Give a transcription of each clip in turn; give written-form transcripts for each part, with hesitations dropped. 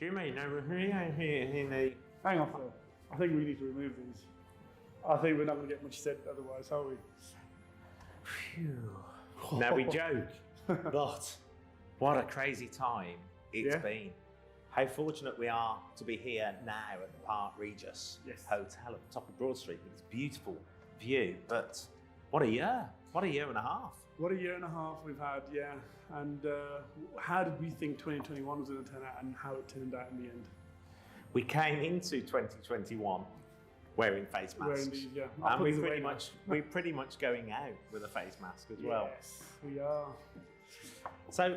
Do you mean here? Hang on, Phil. I think we need to remove these. I think we're not going to get much said otherwise, are we? Phew. Now we joke, but what a crazy time it's been. How fortunate we are to be here now at the Park Regis Hotel at the top of Broad Street with this beautiful view. But what a year! What a year and a half! What a year and a half we've had, yeah. And how did we think 2021 was going to turn out, and how it turned out in the end? We came into 2021 wearing face masks. Wearing these, yeah. And we're pretty much going out with a face mask as well. Yes, we are. So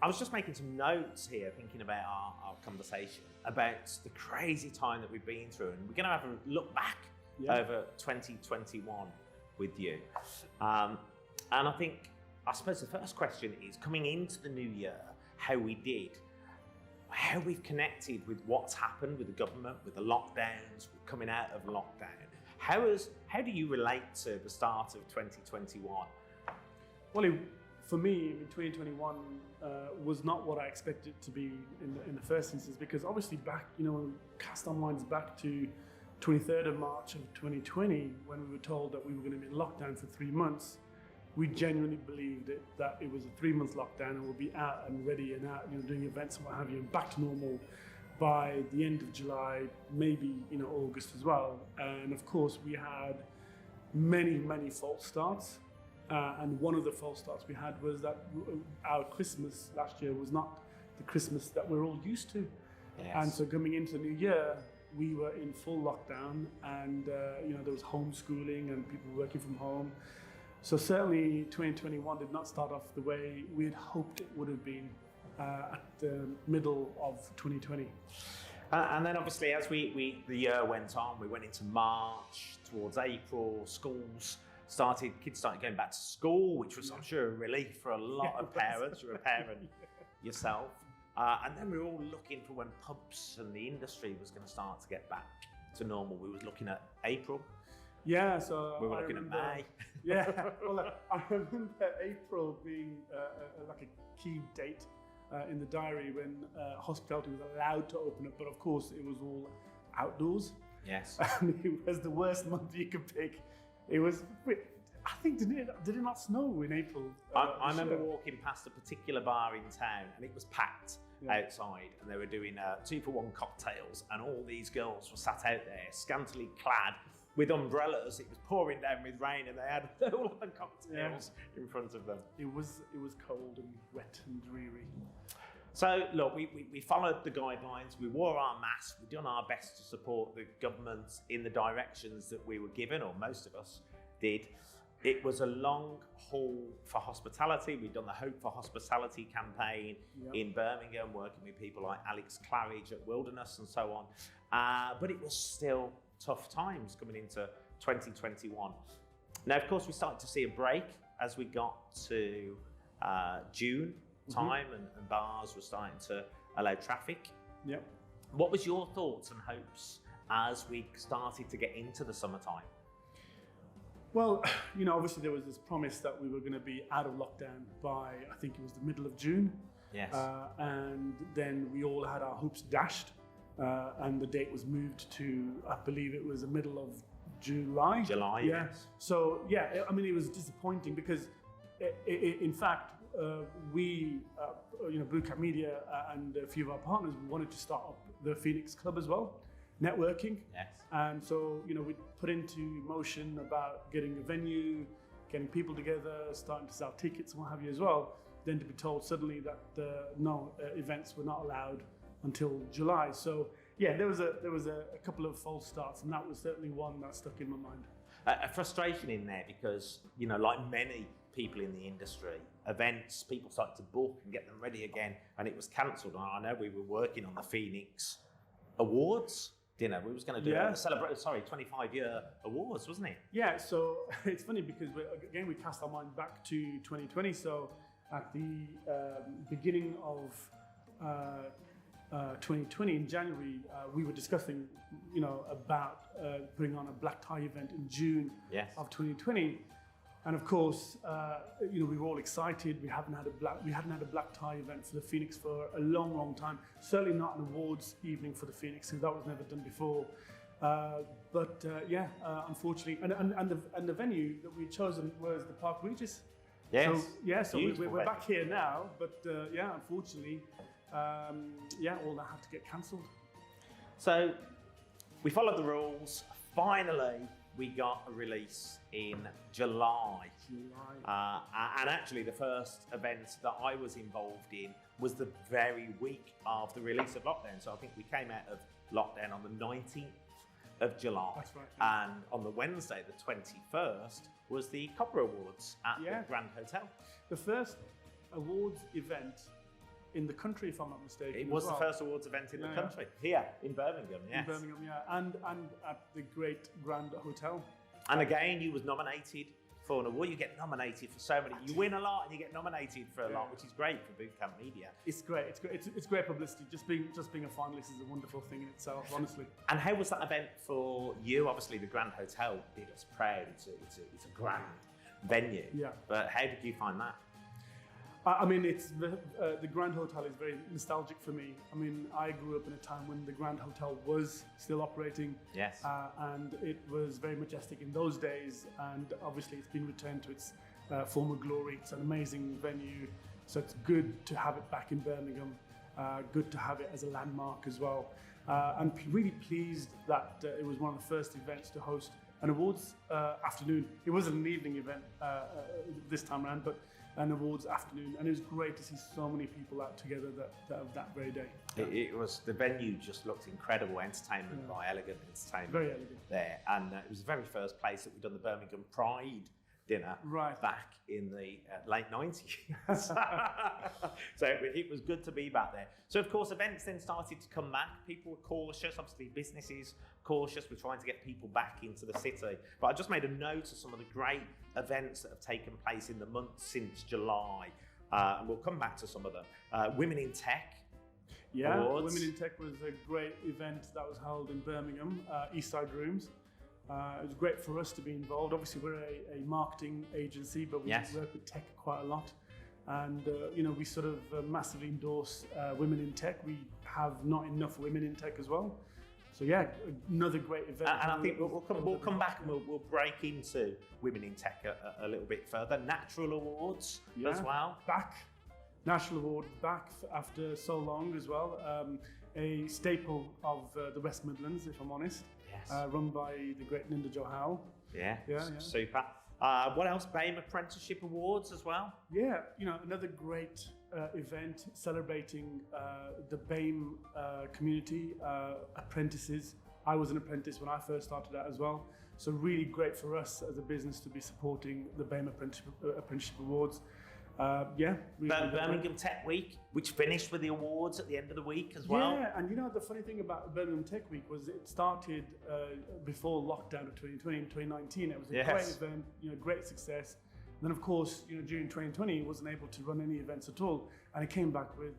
I was just making some notes here, thinking about our conversation, about the crazy time that we've been through. And we're going to have a look back over 2021 with you. And I suppose the first question is, coming into the new year, how we did, how we've connected with what's happened with the government, with the lockdowns, coming out of lockdown. How do you relate to the start of 2021? Well, for me, 2021 was not what I expected it to be in the first instance, because obviously back, cast our minds back to 23rd of March of 2020, when we were told that we were going to be in lockdown for 3 months. We genuinely believed that it was a 3-month lockdown and we'll be out and ready and out, doing events and what have you, and back to normal by the end of July, maybe August as well. And of course, we had many false starts. And one of the false starts we had was that our Christmas last year was not the Christmas that we're all used to. Yes. And so coming into the new year, we were in full lockdown, and there was homeschooling and people working from home. So certainly 2021 did not start off the way we had hoped it would have been at the middle of 2020. And then obviously as the year went on, we went into March, towards April, kids started going back to school, which was, I'm sure, a relief for a lot of parents. You're a parent yourself. And then we were all looking for when pubs and the industry was going to start to get back to normal. We were looking at April. Yeah, so we were looking at May. Yeah, well, I remember April being like a key date in the diary when hospitality was allowed to open up, but of course it was all outdoors. Yes. And it was the worst month you could pick. It was, I think, did it not snow in April? I remember walking past a particular bar in town, and it was packed outside, and they were doing 2-for-1 cocktails, and all these girls were sat out there, scantily clad, with umbrellas. It was pouring down with rain, and they had all of the cocktails in front of them. It was cold and wet and dreary. So look, we followed the guidelines, we wore our masks, we've done our best to support the government in the directions that we were given, or most of us did. It was a long haul for hospitality. We'd done the Hope for Hospitality campaign in Birmingham, working with people like Alex Claridge at Wilderness and so on. But it was still tough times coming into 2021. Now, of course, we started to see a break as we got to June time, and bars were starting to allow traffic. Yep. What was your thoughts and hopes as we started to get into the summertime? Well, obviously there was this promise that we were going to be out of lockdown by, I think it was the middle of June. Yes. And then we all had our hopes dashed, and the date was moved to, I believe it was the middle of July. Yes. So, it was disappointing because, in fact, we, Bootcamp Media and a few of our partners wanted to start up the Phoenix Club as well. Networking. Yes. And so, we put into motion about getting a venue, getting people together, starting to sell tickets and what have you as well. Then to be told suddenly that events were not allowed until July. So there was a couple of false starts, and that was certainly one that stuck in my mind. A frustration in there because, like many people in the industry, events, people started to book and get them ready again, and it was cancelled. And I know we were working on the Phoenix Awards. Dinner. We was going to do a 25-year awards, wasn't it? Yeah, so it's funny because we cast our mind back to 2020. So at the beginning of 2020 in January, we were discussing, about putting on a black tie event in June of 2020. And of course, we were all excited. We hadn't had a black tie event for the Phoenix for a long, long time. Certainly not an awards evening for the Phoenix, because that was never done before. Unfortunately, and the venue that we chosen was the Park Regis. Yes. So we're back here now, but unfortunately, all that had to get cancelled. So we followed the rules. Finally, we got a release in July. And actually the first event that I was involved in was the very week of the release of lockdown. So I think we came out of lockdown on the 19th of July. That's right. And on the Wednesday, the 21st, was the Copper Awards at the Grand Hotel. The first awards event in the country, if I'm not mistaken. It was the first awards event in the country, here in Birmingham, yes. In Birmingham, and at the great Grand Hotel. And again, you was nominated for an award. You get nominated for so many. You win a lot and you get nominated for a lot, which is great for Bootcamp Media. It's great. It's great publicity. Just being a finalist is a wonderful thing in itself, honestly. And how was that event for you? Obviously, the Grand Hotel did us proud. It's a grand venue. Yeah. But how did you find that? I mean, it's the Grand Hotel is very nostalgic for me. I mean, I grew up in a time when the Grand Hotel was still operating. Yes. And it was very majestic in those days. And obviously, it's been returned to its former glory. It's an amazing venue. So it's good to have it back in Birmingham. Good to have it as a landmark as well. And really pleased that it was one of the first events to host an awards afternoon. It wasn't an evening event this time around, but an awards afternoon, and it was great to see so many people out together that very day. It was, the venue just looked incredible, entertainment by elegant entertainment. Very elegant. There, and it was the very first place that we'd done the Birmingham Pride dinner back in the late 90s. So it was good to be back there. So of course events then started to come back. People were cautious, obviously businesses cautious. We're trying to get people back into the city. But I just made a note of some of the great events that have taken place in the months since July. And we'll come back to some of them. Women in Tech Awards. Women in Tech was a great event that was held in Birmingham, Eastside Rooms. It was great for us to be involved. Obviously, we're a marketing agency, but we work with tech quite a lot. And, we sort of massively endorse women in tech. We have not enough women in tech as well. So, another great event. And I think we'll come back and we'll break into women in tech a little bit further. Natural Awards as well. National Award back after so long as well. A staple of the West Midlands, if I'm honest. Yes. Run by the great Linda Johal. Super. What else? BAME Apprenticeship Awards as well. Yeah, another great event celebrating the BAME community, apprentices. I was an apprentice when I first started out as well. So really great for us as a business to be supporting the BAME Apprenticeship Awards. Birmingham Tech Week, which finished with the awards at the end of the week as well. Yeah, and the funny thing about Birmingham Tech Week was it started before lockdown of 2020 and 2019. It was a great event, great success. And then of course, during 2020, it wasn't able to run any events at all, and it came back with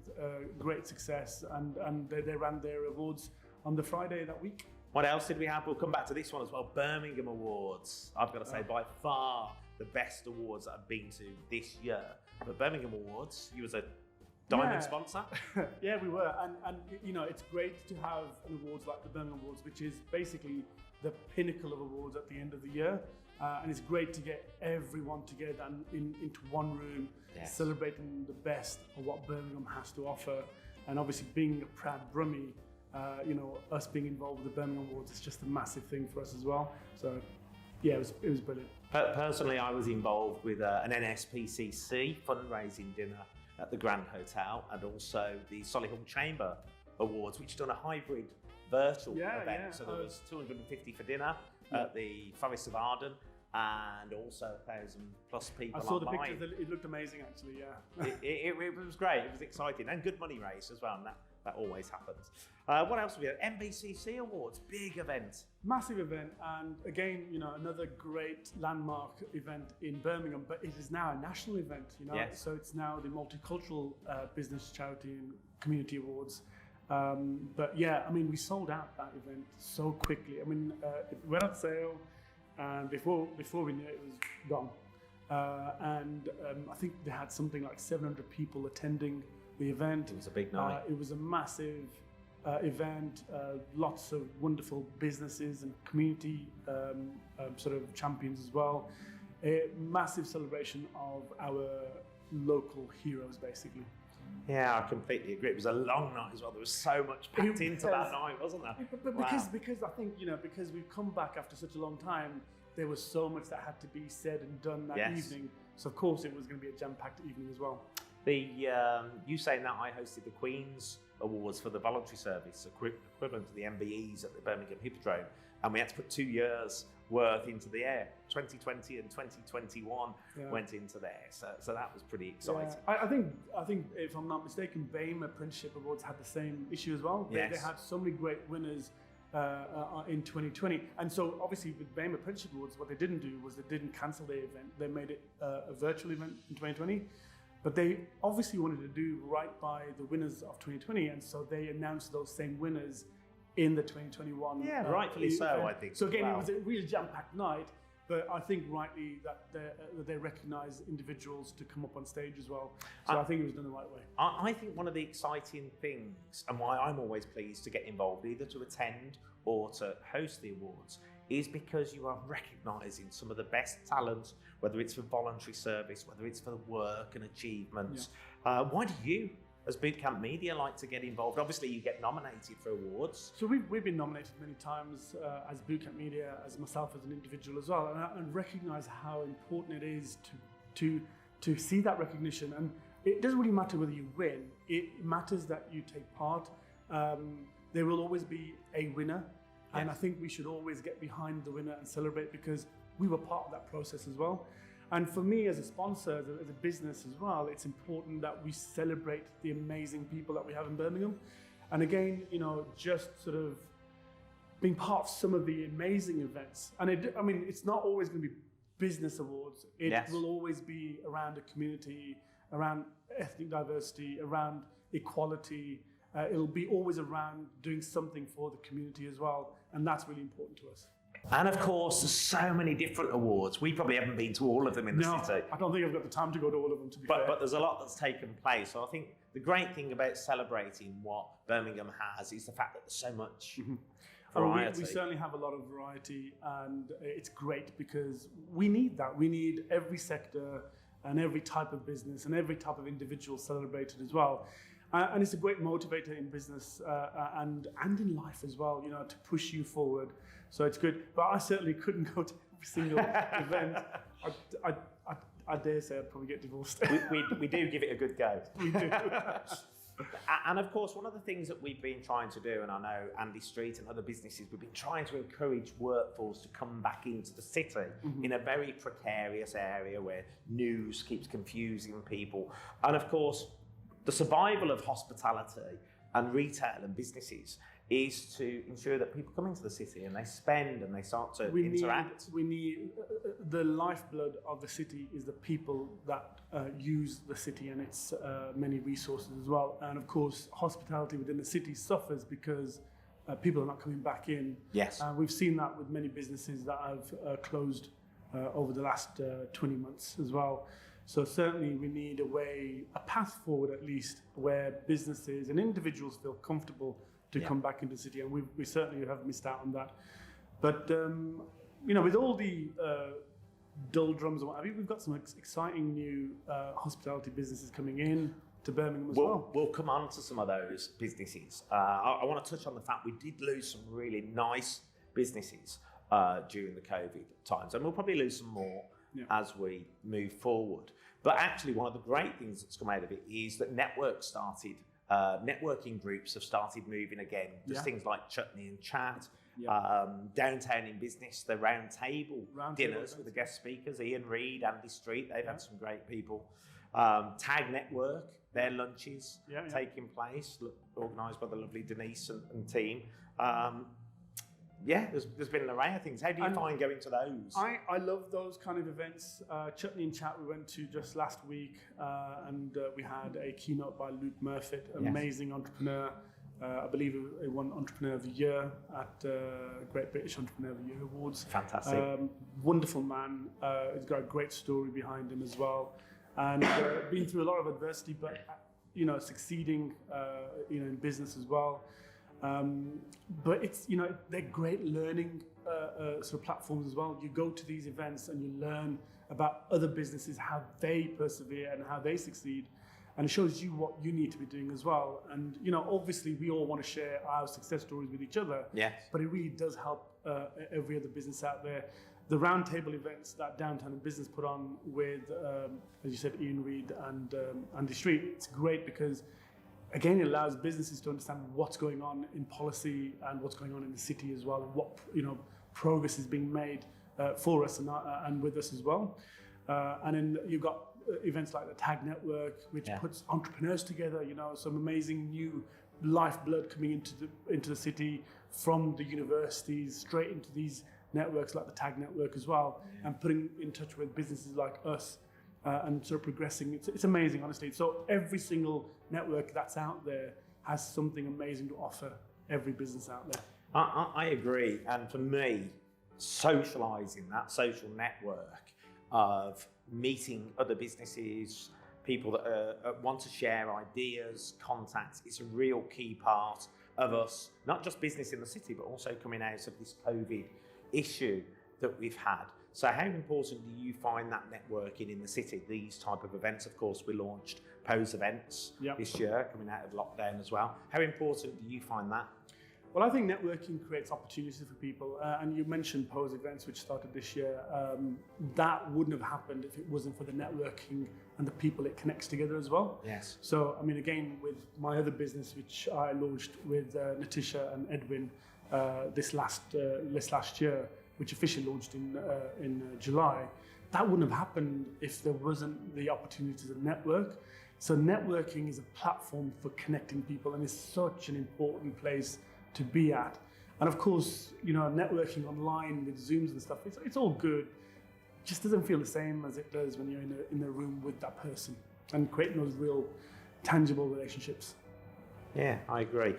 great success. And they ran their awards on the Friday that week. What else did we have? We'll come back to this one as well. Birmingham Awards. I've got to say, by far the best awards that I've been to this year. But Birmingham Awards, you was a diamond sponsor. Yeah, we were, and it's great to have an awards like the Birmingham Awards, which is basically the pinnacle of awards at the end of the year. And it's great to get everyone together and into one room, celebrating the best of what Birmingham has to offer. And obviously, being a proud Brummie, us being involved with the Birmingham Awards is just a massive thing for us as well. So, yeah, it was brilliant. Personally, I was involved with an NSPCC fundraising dinner at the Grand Hotel, and also the Solihull Chamber Awards, which done a hybrid virtual event. So there was 250 for dinner at the Forest of Arden, and also 1,000+ people. I saw online. the pictures; it looked amazing, actually. Yeah, it was great. It was exciting and good money raised as well, and that always happens. What else have we had? MBCC Awards, big event. Massive event, and again, another great landmark event in Birmingham, but it is now a national event, so it's now the Multicultural Business Charity and Community Awards. But yeah, I mean, we sold out that event so quickly. I mean, it went on sale, and before we knew it, it was gone. and I think they had something like 700 people attending the event. It was a big night. It was a massive event, lots of wonderful businesses and community sort of champions as well. A massive celebration of our local heroes, basically. Yeah, I completely agree. It was a long night as well. There was so much packed into that night, wasn't there? But because I think, because we've come back after such a long time, there was so much that had to be said and done that evening. So of course it was going to be a jam-packed evening as well. You saying that, I hosted the Queen's Awards for the voluntary service, equivalent to the MBEs at the Birmingham Hippodrome, and we had to put 2 years worth into the air. 2020 and 2021 went into there, so that was pretty exciting. I think if I'm not mistaken, BAME Apprenticeship Awards had the same issue as well. They had so many great winners in 2020, and so obviously with BAME Apprenticeship Awards, what they didn't do was they didn't cancel their event. They made it a virtual event in 2020. But they obviously wanted to do right by the winners of 2020, and so they announced those same winners in the 2021. Yeah, rightfully so, event. I think. So again, it was a real jam-packed night, but I think rightly that they recognise individuals to come up on stage as well. So I think it was done the right way. I think one of the exciting things, and why I'm always pleased to get involved, either to attend or to host the awards, is because you are recognising some of the best talent, whether it's for voluntary service, whether it's for work and achievements. Why do you, as Bootcamp Media, like to get involved? Obviously, you get nominated for awards. So we've been nominated many times as Bootcamp Media, as myself as an individual as well, and recognise how important it is to see that recognition. And it doesn't really matter whether you win; it matters that you take part. There will always be a winner. And I think we should always get behind the winner and celebrate, because we were part of that process as well. And for me as a sponsor, as a business as well, it's important that we celebrate the amazing people that we have in Birmingham. And again, just sort of being part of some of the amazing events. And it's not always going to be business awards. It will always be around a community, around ethnic diversity, around equality. It'll be always around doing something for the community as well, and that's really important to us. And of course, there's so many different awards. We probably haven't been to all of them in the city. I don't think I've got the time to go to all of them, to be fair. But there's a lot that's taken place. So I think the great thing about celebrating what Birmingham has is the fact that there's so much variety. We certainly have a lot of variety, and it's great because we need that. We need every sector and every type of business and every type of individual celebrated as well. And it's a great motivator in business and in life as well, to push you forward. So it's good. But I certainly couldn't go to every single event. I dare say I'd probably get divorced. We do give it a good go. We do. And of course, one of the things that we've been trying to do, and I know Andy Street and other businesses, we've been trying to encourage workforce to come back into the city in a very precarious area where news keeps confusing people. And of course, the survival of hospitality and retail and businesses is to ensure that people come into the city and they spend and they start to interact. We need the lifeblood of the city is the people that use the city and its many resources as well. And of course, hospitality within the city suffers because people are not coming back in. Yes. We've seen that with many businesses that have closed over the last 20 months as well. So certainly we need a path forward at least, where businesses and individuals feel comfortable to come back into the city, and we certainly have missed out on that. But with all the doldrums and what have you, we've got some exciting new hospitality businesses coming in to Birmingham as well. We'll come on to some of those businesses. I want to touch on the fact we did lose some really nice businesses during the COVID times, and we'll probably lose some more as we move forward. But actually, one of the great things that's come out of it is that networking groups have started moving again. There's things like Chutney and Chat, Downtown in Business, the round table dinners with the guest speakers, Ian Reid, Andy Street, they've had some great people. Tag Network, their lunches taking place, organised by the lovely Denise and team. There's been an array of things. How do you find going to those? I love those kind of events. Chutney and Chat we went to just last week, and we had a keynote by Luke Murfitt, amazing entrepreneur, I believe it won Entrepreneur of the Year at Great British Entrepreneur of the Year Awards. Fantastic. Wonderful man. He's got a great story behind him as well, and been through a lot of adversity, but succeeding in business as well. But it's they're great learning sort of platforms as well. You go to these events and you learn about other businesses, how they persevere and how they succeed. And it shows you what you need to be doing as well. And, obviously we all want to share our success stories with each other. Yes. But it really does help every other business out there. The roundtable events that Downtown and Business put on with, as you said, Ian Reid and Andy Street, it's great because, again, it allows businesses to understand what's going on in policy and what's going on in the city as well, and what progress is being made for us and with us as well. And then you've got events like the Tag Network, which puts entrepreneurs together. Some amazing new lifeblood coming into the city from the universities straight into these networks like the Tag Network as well, and putting in touch with businesses like us and sort of progressing. It's amazing, honestly. So every single network that's out there has something amazing to offer every business out there. I agree. And for me, socialising, that social network of meeting other businesses, people that want to share ideas, contacts, it's a real key part of us, not just business in the city, but also coming out of this COVID issue that we've had. So how important do you find that networking in the city, these type of events? Of course, we launched Pose events this year, coming out of lockdown as well. How important do you find that? Well, I think networking creates opportunities for people. And you mentioned Pose events, which started this year. That wouldn't have happened if it wasn't for the networking and the people it connects together as well. Yes. So, again, with my other business, which I launched with Natisha and Edwin this last year, which officially launched in July, that wouldn't have happened if there wasn't the opportunity to network. So networking is a platform for connecting people, and it's such an important place to be at. And of course, networking online with Zooms and stuff, it's all good. It just doesn't feel the same as it does when you're in a room with that person and creating those real tangible relationships. Yeah, I agree.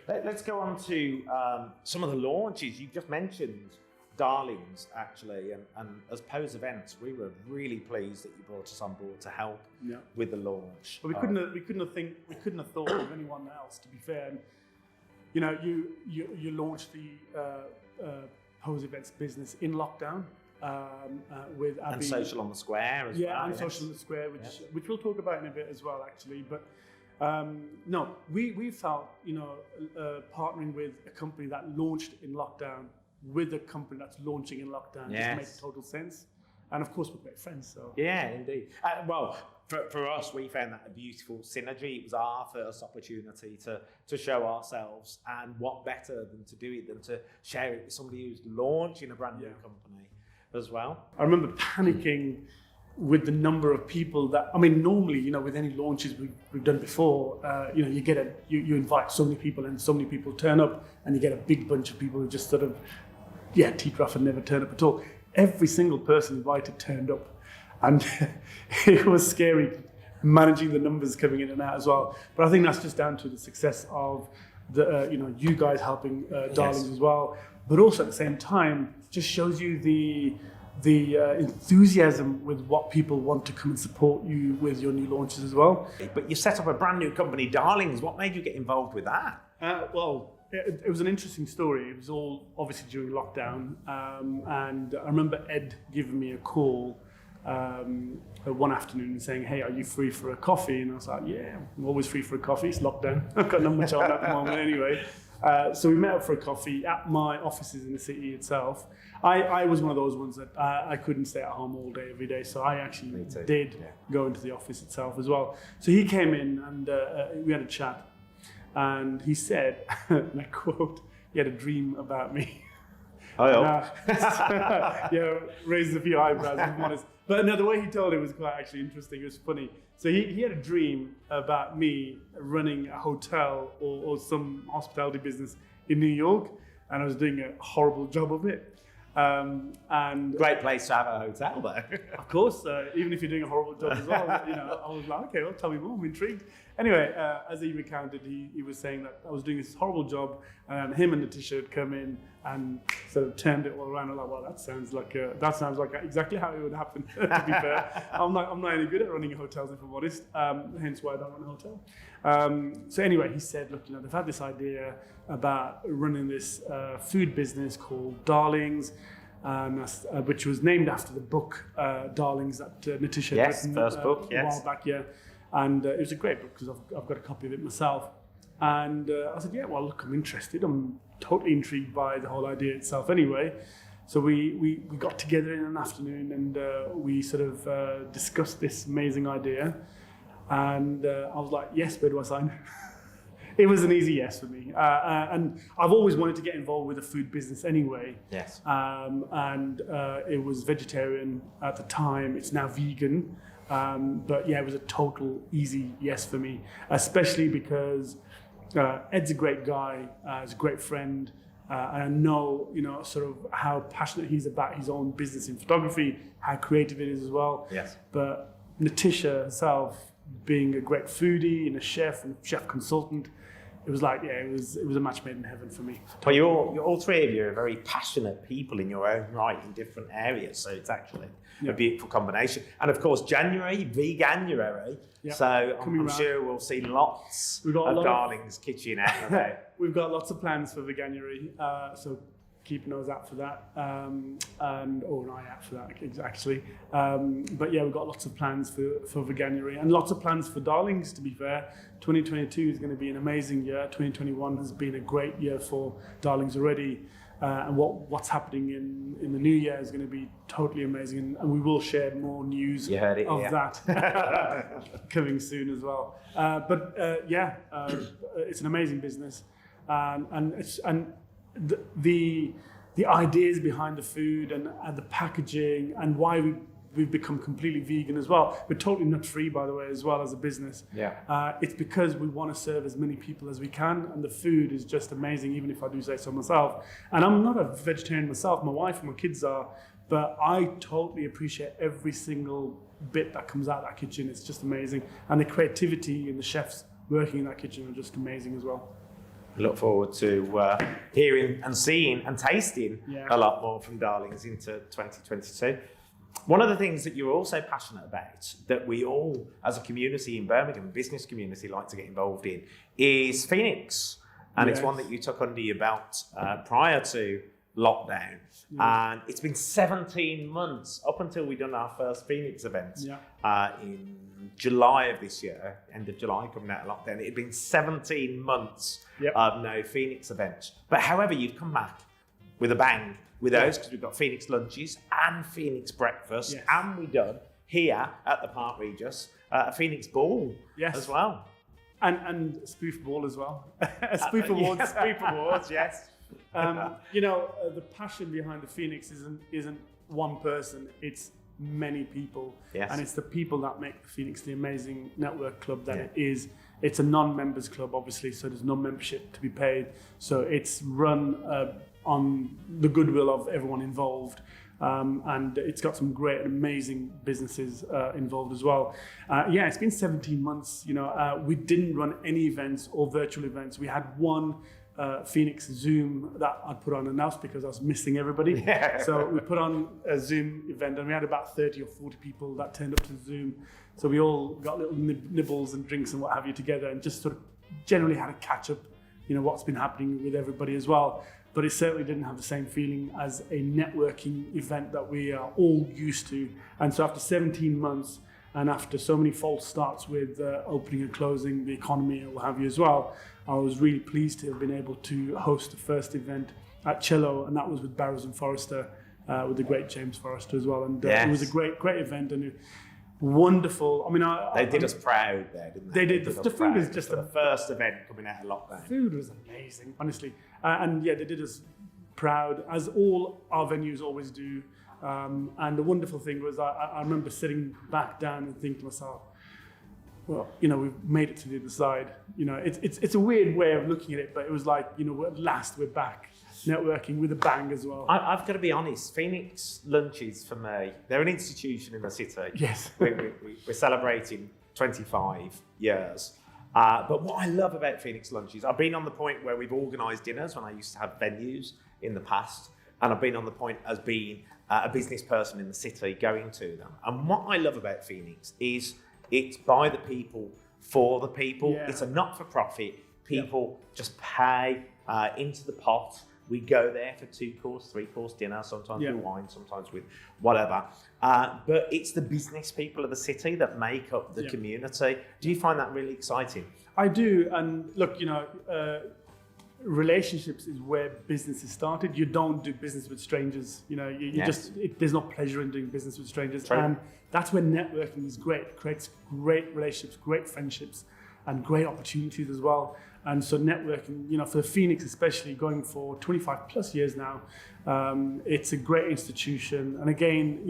Let's go on to some of the launches. You just mentioned Darlings, actually, and as Pose Events, we were really pleased that you brought us on board to help with the launch. But we couldn't have thought of anyone else, to be fair. And, you launched the Pose Events business in lockdown with Abby. And Social on the Square as well. Yeah, and Social on the Square, which we'll talk about in a bit as well, actually. But no, we felt, partnering with a company that launched in lockdown with a company that's launching in lockdown just makes total sense. And of course, we're great friends. So yeah, indeed. Well, for us, we found that a beautiful synergy. It was our first opportunity to show ourselves, and what better than to do it than to share it with somebody who's launching a brand new company as well. I remember panicking with the number of people that, normally, with any launches we've done before, you invite so many people and so many people turn up, and you get a big bunch of people who just sort of, teeter off and never turn up at all. Every single person invited turned up, and it was scary managing the numbers coming in and out as well. But I think that's just down to the success of the, you guys helping Darlings as well, but also at the same time, just shows you the enthusiasm with what people want to come and support you with your new launches as well. But you set up a brand new company, Darlings. What made you get involved with that? It was an interesting story. It was all obviously during lockdown, and I remember Ed giving me a call one afternoon and saying, "Hey, are you free for a coffee?" And I was like, "Yeah, I'm always free for a coffee. It's lockdown. I've got not much on at the moment anyway." So we met up for a coffee at my offices in the city itself. I was one of those ones that I couldn't stay at home all day, every day. So I actually did go into the office itself as well. So he came in and we had a chat. And he said, and I quote, he had a dream about me. Raises a few eyebrows, if I'm honest. But no, the way he told it was quite actually interesting. It was funny. So he had a dream about me running a hotel or some hospitality business in New York, and I was doing a horrible job of it. And great place to have a hotel, though. Of course, even if you're doing a horrible job as well, I was like, okay, well, tell me more. I'm intrigued. Anyway, as he recounted, he was saying that I was doing this horrible job, and him and Natisha had come in and sort of turned it all around. I'm like, well, that sounds like exactly how it would happen. To be fair, I'm not any good at running hotels, if I'm honest. Hence why I don't run a hotel. So anyway, he said, look, they've had this idea about running this food business called Darlings. Which was named after the book Darlings that Natisha had written first book, a while back, and it was a great book because I've got a copy of it myself. And I said, yeah, well, look, I'm interested. I'm totally intrigued by the whole idea itself anyway. So we got together in an afternoon and we sort of discussed this amazing idea. And I was like, yes, where do I sign? It was an easy yes for me. And I've always wanted to get involved with the food business anyway. Yes. And it was vegetarian at the time. It's now vegan. But yeah, it was a total easy yes for me, especially because Ed's a great guy, he's a great friend, and I know, sort of how passionate he's about his own business in photography, how creative it is as well. Yes. But Natisha herself, being a great foodie and a chef and chef consultant, it was like, yeah, it was a match made in heaven for me. Well, you're all three of you are very passionate people in your own right in different areas, so it's actually a beautiful combination. And of course, January, Veganuary, so I'm sure we'll see lots of Darlings kitchen out of there. We've got lots of plans for Veganuary, so keep a nose out for that, and an eye out for that, actually. But yeah, we've got lots of plans for Veganuary and lots of plans for Darlings, to be fair. 2022 is going to be an amazing year. 2021 has been a great year for Darlings already. And what's happening in the new year is going to be totally amazing. And we will share more news of that coming soon as well. It's an amazing business. And the ideas behind the food and the packaging and why we've become completely vegan as well. We're totally nut-free, by the way, as well as a business. Yeah. It's because we want to serve as many people as we can, and the food is just amazing, even if I do say so myself. And I'm not a vegetarian myself. My wife and my kids are, but I totally appreciate every single bit that comes out of that kitchen. It's just amazing. And the creativity and the chefs working in that kitchen are just amazing as well. I look forward to hearing and seeing and tasting a lot more from Darlings into 2022. One of the things that you're also passionate about, that we all, as a community in Birmingham, business community, like to get involved in, is Phoenix. And it's one that you took under your belt prior to lockdown. And it's been 17 months up until we done our first Phoenix event in July of this year, end of July, coming out of lockdown. It had been 17 months of no Phoenix event. But however, you've come back with a bang with those, because we've got Phoenix lunches and Phoenix breakfast, and we done here at the Park Regis a Phoenix ball as well. And spoof ball as well. Spoof awards. Spoof awards, yes. The passion behind the Phoenix isn't one person, it's many people. Yes. And it's the people that make the Phoenix the amazing network club that it is. It's a non-members club, obviously, so there's no membership to be paid. So it's run on the goodwill of everyone involved. And it's got some great and amazing businesses involved as well. It's been 17 months. We didn't run any events or virtual events. We had one Phoenix Zoom that I'd put on announced because I was missing everybody. So we put on a Zoom event and we had about 30 or 40 people that turned up to Zoom. So we all got little nibbles and drinks and what have you together and just sort of generally had a catch up, what's been happening with everybody as well. But it certainly didn't have the same feeling as a networking event that we are all used to. And so after 17 months and after so many false starts with opening and closing the economy and what have you as well, I was really pleased to have been able to host the first event at Cello, and that was with Barrows and Forrester, with the great James Forrester as well. And it was a great event and wonderful. I mean, they did us proud there, didn't they? They did. The food is just the first event coming out of lockdown. Food was amazing, honestly. And they did us proud, as all our venues always do. And the wonderful thing was, I remember sitting back down and thinking to myself, well, we've made it to the other side. It's a weird way of looking at it, but it was like, at last we're back networking with a bang as well. I've got to be honest, Phoenix lunches for me, they're an institution in the city. Yes. We're celebrating 25 years. But what I love about Phoenix Lunches, I've been on the point where we've organised dinners when I used to have venues in the past, and I've been on the point as being a business person in the city going to them. And what I love about Phoenix is it's by the people, for the people. Yeah. It's a not-for-profit. People just pay into the pot. We go there for 2-course, 3-course dinner, sometimes with wine, sometimes with whatever. But it's the business people of the city that make up the community. Do you find that really exciting? I do. And look, relationships is where business is started. You don't do business with strangers. There's no pleasure in doing business with strangers. True. And that's where networking is great. It creates great relationships, great friendships, and great opportunities as well. And so networking, for Phoenix especially, going for 25 plus years now, it's a great institution. And again,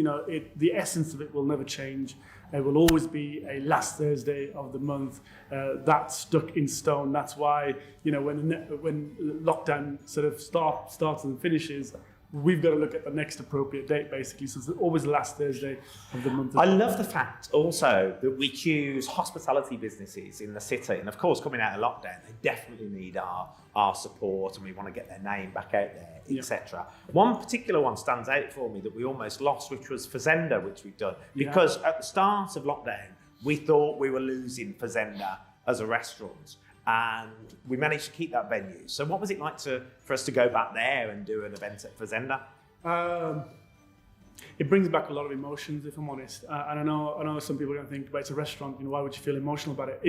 the essence of it will never change. It will always be a last Thursday of the month. That's stuck in stone. That's why, when lockdown sort of starts and finishes, we've got to look at the next appropriate date, basically. So it's always the last Thursday of the month. I love the fact also that we choose hospitality businesses in the city. And of course, coming out of lockdown, they definitely need our support, and we want to get their name back out there, etc. One particular one stands out for me that we almost lost, which was Fazenda, which we've done. Because at the start of lockdown, we thought we were losing Fazenda as a restaurant. And we managed to keep that venue. So what was it like for us to go back there and do an event at Fazenda? It brings back a lot of emotions, if I'm honest. And I know some people are going to think, but it's a restaurant, why would you feel emotional about it?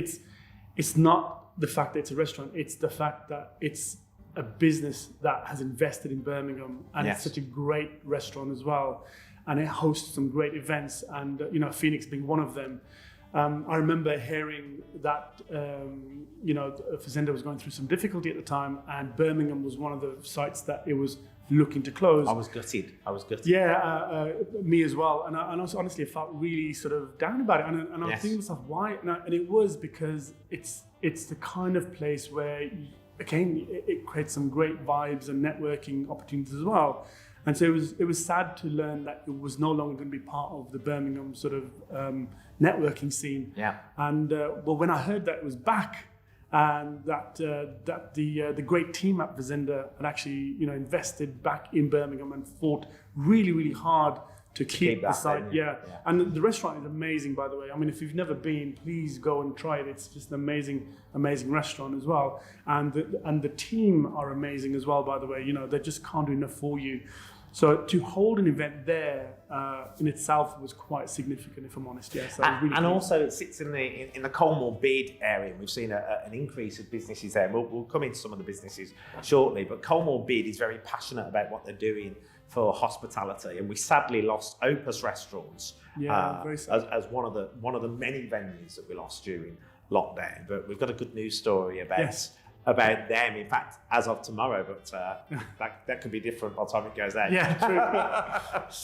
It's not the fact that it's a restaurant, it's the fact that it's a business that has invested in Birmingham, and it's such a great restaurant as well. And it hosts some great events, and Phoenix being one of them. I remember hearing that, Fazenda was going through some difficulty at the time, and Birmingham was one of the sites that it was looking to close. I was gutted. Yeah, me as well. And I also, honestly, I felt really sort of down about it. And I was thinking to myself, why? And it was because it's the kind of place where, again, it creates some great vibes and networking opportunities as well. And so it was sad to learn that it was no longer going to be part of the Birmingham sort of networking scene. Yeah. And when I heard that it was back, and that the great team at Fazenda had actually invested back in Birmingham and fought really, really hard to keep the site. Yeah. And the restaurant is amazing, by the way. I mean, if you've never been, please go and try it. It's just an amazing restaurant as well. And the team are amazing as well, by the way. They just can't do enough for you. So to hold an event there in itself was quite significant, if I'm honest. Yes, and also it sits in the Colmore Bid area, and we've seen an increase of businesses there. We'll come into some of the businesses shortly, but Colmore Bid is very passionate about what they're doing for hospitality, and we sadly lost Opus Restaurants as one of the many venues that we lost during lockdown. But we've got a good news story about them, in fact, as of tomorrow, but that could be different by the time it goes out. Yeah, true.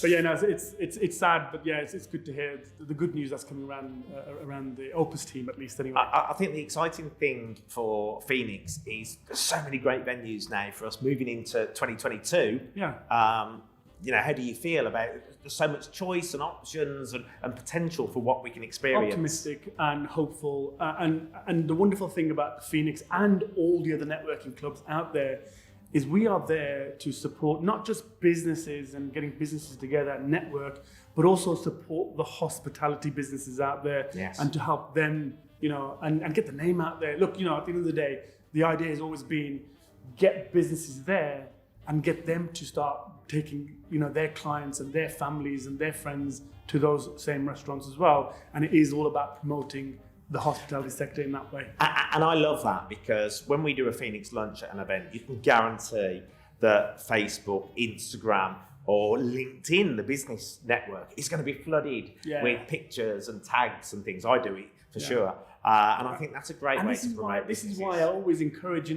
But yeah, no, it's sad, but yeah, it's good to hear the good news that's coming around the Opus team, at least anyway. I think the exciting thing for Phoenix is there's so many great venues now for us moving into 2022. Yeah. How do you feel about there's so much choice and options and potential for what we can experience? Optimistic and hopeful. And the wonderful thing about Phoenix and all the other networking clubs out there is we are there to support not just businesses and getting businesses together and network, but also support the hospitality businesses out there and to help them, and get the name out there. Look, at the end of the day, the idea has always been get businesses there and get them to start taking, their clients and their families and their friends to those same restaurants as well. And it is all about promoting the hospitality sector in that way. And I love that, because when we do a Phoenix lunch at an event, you can guarantee that Facebook, Instagram, or LinkedIn, the business network, is going to be flooded with pictures and tags and things. I do it for sure. And I think that's a great way to promote this is why I always encourage,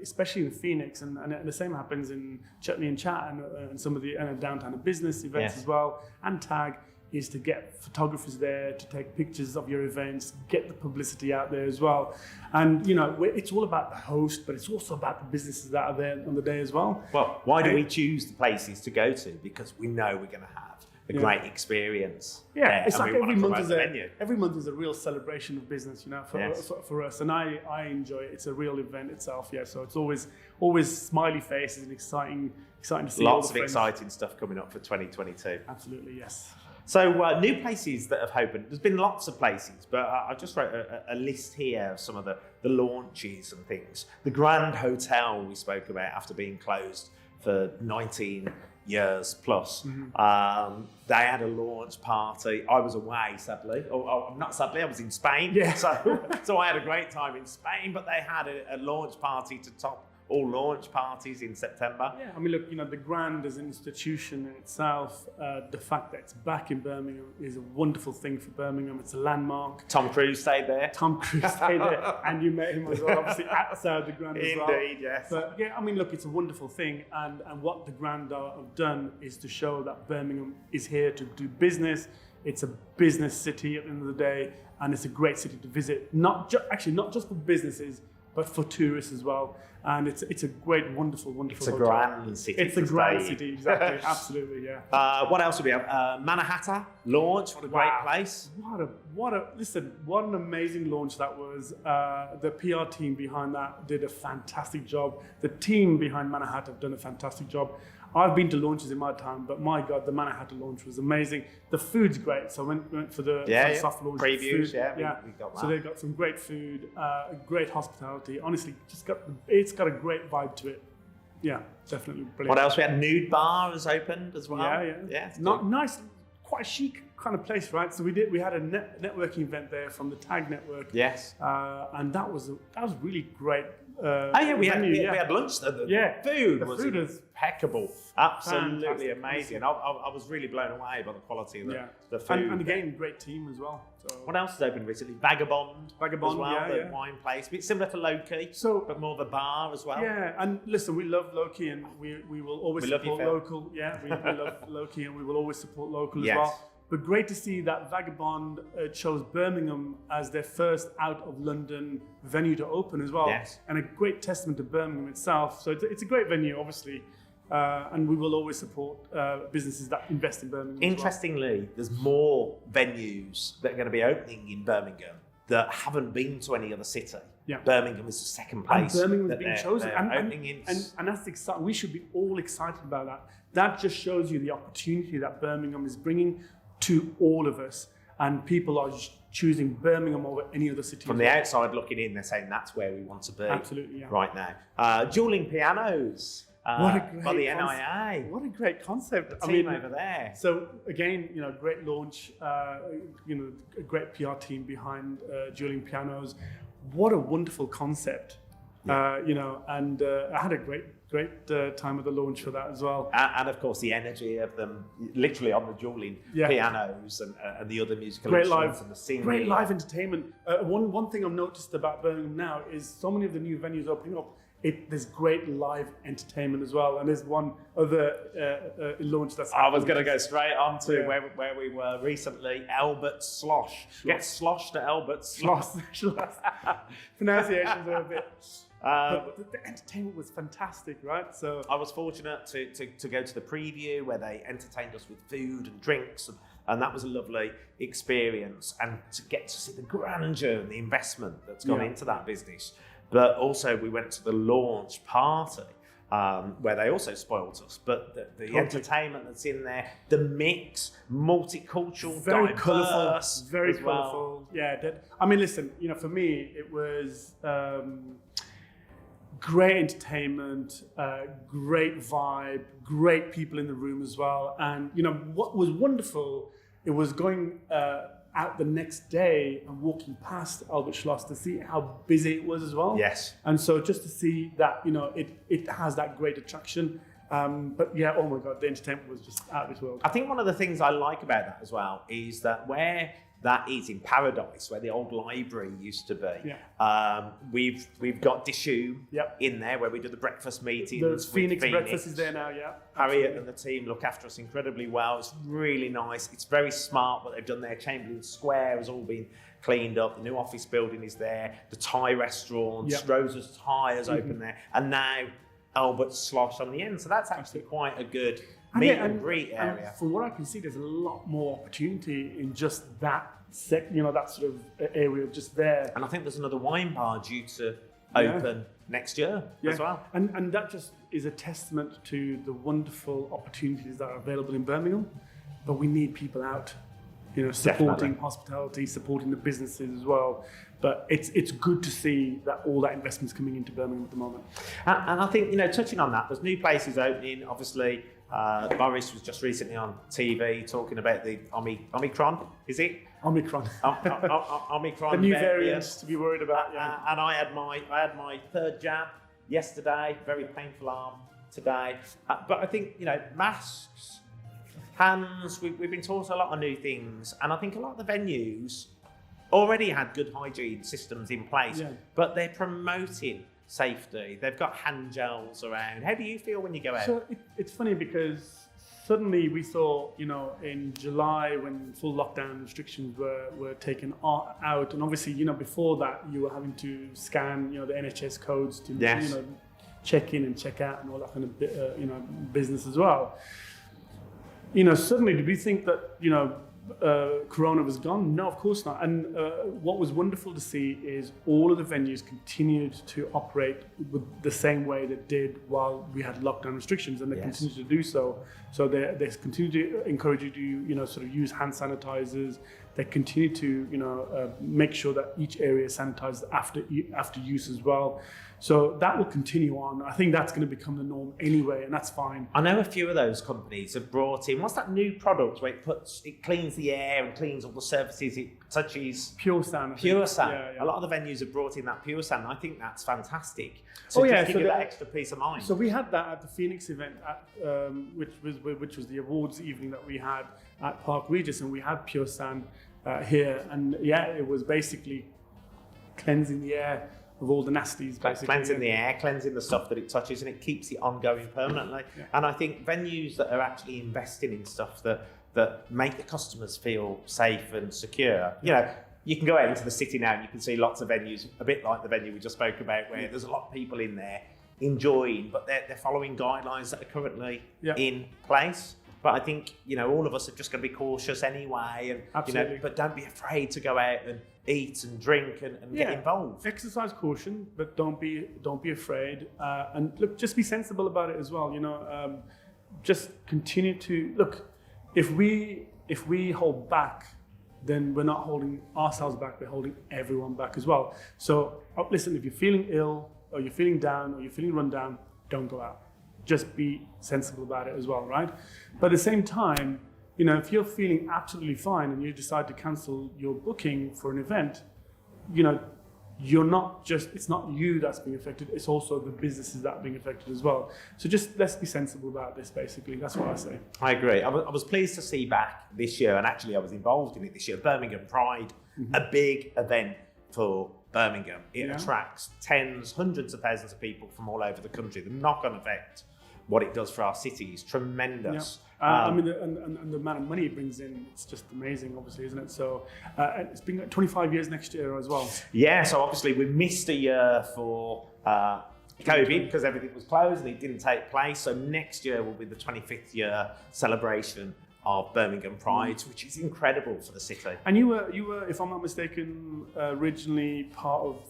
especially in Phoenix, and the same happens in Chutney and Chat and some of the downtown business events as well, and Tag, is to get photographers there to take pictures of your events, get the publicity out there as well. And, it's all about the host, but it's also about the businesses that are there on the day as well. Well, why do we choose the places to go to? Because we know we're going to have a great experience. Yeah, there, it's and like we want every to month promote every month is a real celebration of business, you know, Yes. for us, and I enjoy it. It's a real event itself, yeah. So it's always smiley faces and exciting to see. Lots of friends. exciting stuff coming up for 2022. Absolutely, yes. So new places that have opened. There's been lots of places, but I just wrote a list here of some of the launches and things. The Grand Hotel we spoke about after being closed for 19 years plus. They had a launch party. I was away, sadly. Not sadly, I was in Spain. Yeah. So I had a great time in Spain, but they had a launch party to top all launch parties in September. Yeah, I mean, look, you know, the Grand as an institution in itself, the fact that it's back in Birmingham is a wonderful thing for Birmingham. It's a landmark. Tom Cruise stayed there. Tom Cruise stayed there, and you met him as well, obviously outside the Grand as well. Indeed, yes. But yeah, I mean, look, it's a wonderful thing, and what the Grand have done is to show that Birmingham is here to do business. It's a business city at the end of the day, and it's a great city to visit. Not just for businesses, but for tourists as well. And it's a great, wonderful It's a hotel. grand city. It's a grand city, exactly, absolutely, yeah. What else do we have? Manhattan launch. What a great place. What an amazing launch that was. The PR team behind that did a fantastic job. The team behind Manhattan have done a fantastic job. I've been to launches in my time, but my God, the Manhattan launch was amazing. The food's great, so I went for the soft launch. Previews, food, we got that. So they've got some great food, great hospitality. Honestly, it's got a great vibe to it. Yeah, definitely brilliant. What else? We had Nude Bar has opened as well. Yeah. Not nice, quite a chic kind of place, right? So we had a networking event there from the Tag Network. Yes. And that was really great. We had lunch there. The food was impeccable. Absolutely Fantastic. amazing. I was really blown away by the quality of the food. And again, great team as well. So. What else has opened recently? Vagabond as well, the wine place. A bit similar to Loki, but more of a bar as well. Yeah, and listen, we love Loki, and we will always support local. Yeah, we love Loki, and we will always support local as well. But great to see that Vagabond chose Birmingham as their first out of London venue to open as well. Yes. And a great testament to Birmingham itself. So it's a great venue, obviously. And we will always support businesses that invest in Birmingham. Interestingly, there's more venues that are going to be opening in Birmingham that haven't been to any other city. Yeah. Birmingham is the second place. And Birmingham has been chosen. And that's exciting. We should be all excited about that. That just shows you the opportunity that Birmingham is bringing to all of us, and people are choosing Birmingham over any other city. From the outside looking in, they're saying that's where we want to be. Absolutely, yeah. Right now. Dueling pianos by the NIA. What a great concept. The team over there. So again, great launch, a great PR team behind Dueling Pianos. What a wonderful concept. Yeah. And I had a great time at the launch for that as well. And of course, the energy of them, literally on the dueling pianos and the other musical instruments and the singing. Great live entertainment. One thing I've noticed about Birmingham now is so many of the new venues opening up. There's great live entertainment as well, and there's one other launch that's. I was going to go straight on to where we were recently, Albert Slosh. Get sloshed at Albert Slosh. Pronunciations are a bit. But the entertainment was fantastic, right? So I was fortunate to go to the preview where they entertained us with food and drinks, and that was a lovely experience. And to get to see the grandeur and the investment that's gone into that business. But also we went to the launch party where they also spoiled us. But the entertainment that's in there, the mix, multicultural, very diverse, colourful, very colourful. Well. Yeah, I mean, listen, for me, it was great entertainment, great vibe, great people in the room as well. And, what was wonderful, it was going out the next day and walking past Albert Schloss to see how busy it was as well. Yes. And so just to see that, it has that great attraction. But yeah, oh my God, the entertainment was just out of this world. I think one of the things I like about that as well is that where that is in Paradise, where the old library used to be. Yeah. We've got Dishoom in there where we do the breakfast meetings. The Phoenix breakfast is there now, yeah. Harriet and the team look after us incredibly well. It's really nice. It's very smart what they've done there. Chamberlain Square has all been cleaned up. The new office building is there. The Thai restaurant, Rosa's Thai has opened there. And now Albert Slosh on the end. So that's actually quite a good meet and greet area. And from what I can see, there's a lot more opportunity in just that that sort of area just there. And I think there's another wine bar due to open next year as well. And that just is a testament to the wonderful opportunities that are available in Birmingham. But we need people out, supporting hospitality, supporting the businesses as well. But it's good to see that all that investment's coming into Birmingham at the moment. And I think, touching on that, there's new places opening. Obviously, Boris was just recently on TV talking about the Omicron, is it? Omicron. Omicron. The new variants to be worried about. Yeah. And I had my third jab yesterday. Very painful arm today. But I think masks, hands. We've been taught a lot of new things, and I think a lot of the venues already had good hygiene systems in place, but they're promoting safety. They've got hand gels around. How do you feel when you go out? So it's funny because suddenly we saw, in July when full lockdown restrictions were taken out, and obviously, before that you were having to scan, the NHS codes to, check in and check out and all that kind of, business as well. Suddenly did we think that, Corona was gone? No, of course not. And what was wonderful to see is all of the venues continued to operate with the same way they did while we had lockdown restrictions, and they continue to do so. So they continue to encourage you to, sort of use hand sanitizers. They continue to, make sure that each area is sanitized after use as well. So that will continue on. I think that's going to become the norm anyway, and that's fine. I know a few of those companies have brought in, what's that new product where it cleans the air and cleans all the surfaces it touches? Pure Sand. Pure Sand. Yeah. A lot of the venues have brought in that Pure Sand. I think that's fantastic. So just give you that extra peace of mind. So we had that at the Phoenix event, which was the awards evening that we had at Park Regis, and we had Pure Sand here, and it was basically cleansing the air of all the nasties, basically. Cleansing the air, cleansing the stuff that it touches, and it keeps it ongoing permanently. Yeah. And I think venues that are actually investing in stuff that make the customers feel safe and secure. You can go out into the city now and you can see lots of venues, a bit like the venue we just spoke about, where there's a lot of people in there enjoying, but they're following guidelines that are currently in place. But I think, all of us are just going to be cautious anyway, and but don't be afraid to go out and eat and drink and get involved. Exercise caution, but don't be afraid. And look, just be sensible about it as well. Just continue to look. If we hold back, then we're not holding ourselves back. We're holding everyone back as well. So listen, if you're feeling ill or you're feeling down or you're feeling run down, don't go out. Just be sensible about it as well, right? But at the same time, if you're feeling absolutely fine and you decide to cancel your booking for an event, it's not you that's being affected, it's also the businesses that are being affected as well. So just let's be sensible about this, basically. That's what I say. I agree. I was pleased to see back this year, and actually I was involved in it this year, Birmingham Pride, a big event for Birmingham. It attracts hundreds of thousands of people from all over the country. The knock-on effect, what it does for our city, is tremendous. And the amount of money it brings in, it's just amazing, obviously, isn't it? So it's been 25 years next year as well. Yeah, so obviously we missed a year for COVID because everything was closed and it didn't take place. So next year will be the 25th year celebration of Birmingham Pride, which is incredible for the city. And you were, if I'm not mistaken, originally part of